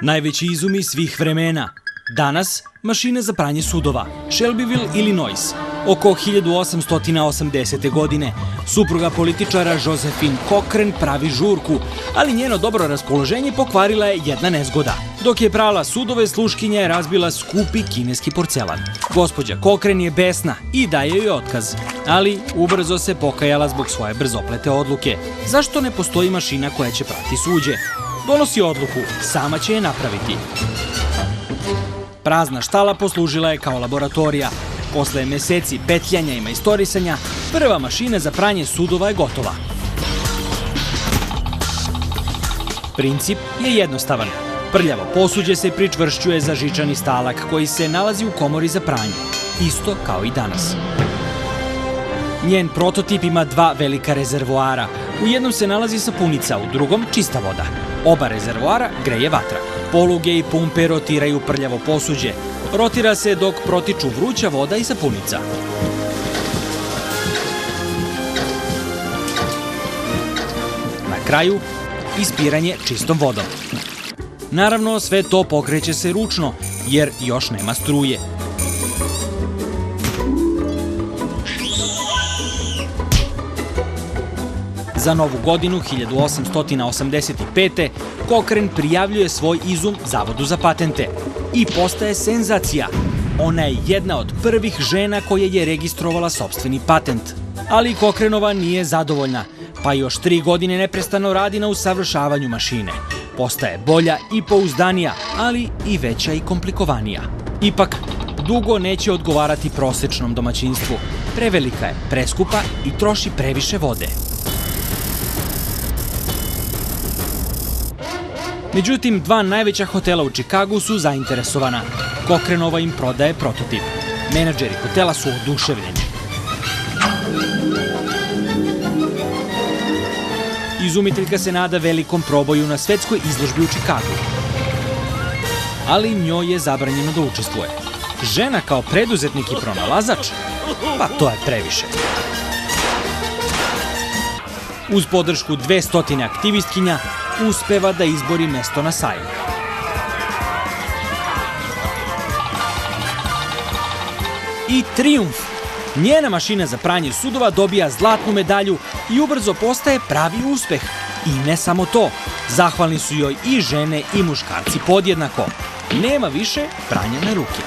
Najveći izumi svih vremena. Danas mašine za pranje sudova. Shelbyville, Illinois. Oko 1880. godine supruga političara Josephine Cochran pravi žurku, ali njeno dobro raspoloženje pokvarila je jedna nezgoda. Dok je prala sudove, sluškinja je razbila skupi kineski porcelan. Gospođa Cochran je besna i daje joj otkaz, ali ubrzo se pokajala zbog svoje brzoplete odluke. Zašto ne postoji mašina koja će prati suđe? Donosi odluku, sama će je napraviti. Prazna štala poslužila je kao laboratorija. Posle meseci petljanja i majstorisanja, prva mašina za pranje sudova je gotova. Princip je jednostavan. Prljavo posuđe se pričvršćuje za žičani stalak koji se nalazi u komori za pranje, isto kao i danas. Njen prototip ima dva velika rezervoara. U jednom se nalazi sapunica, u drugom čista voda. Oba rezervoara greje vatra. Poluge i pumpe rotiraju prljavo posuđe. Rotira se dok protiču vruća voda i sapunica. Na kraju, ispiranje čistom vodom. Naravno, sve to pokreće se ručno, jer još nema struje. Za novu godinu, 1885. Cochran prijavljuje svoj izum Zavodu za patente i postaje senzacija. Ona je jedna od prvih žena koja je registrovala sopstveni patent. Ali Cochranova nije zadovoljna, pa još 3 godine neprestano radi na usavršavanju mašine. Postaje bolja i pouzdanija, ali i veća i komplikovanija. Ipak, dugo neće odgovarati prosečnom domaćinstvu. Prevelika je, preskupa i troši previše vode. Međutim, dva najveća hotela u Čikagu su zainteresovana. Cochranova im prodaje prototip. Menadžeri hotela su oduševljeni. Izumiteljka se nada velikom proboju na svetskoj izložbi u Čikagu. Ali njoj je zabranjeno da učestvuje. Žena kao preduzetnik i pronalazač? Pa to je previše. Uz podršku 200 aktivistkinja, uspeva da izbori mesto na sajmu. I trijumf! Njena mašina za pranje sudova dobija zlatnu medalju i ubrzo postaje pravi uspeh. I ne samo to, zahvalni su joj i žene i muškarci podjednako. Nema više pranja na ruke.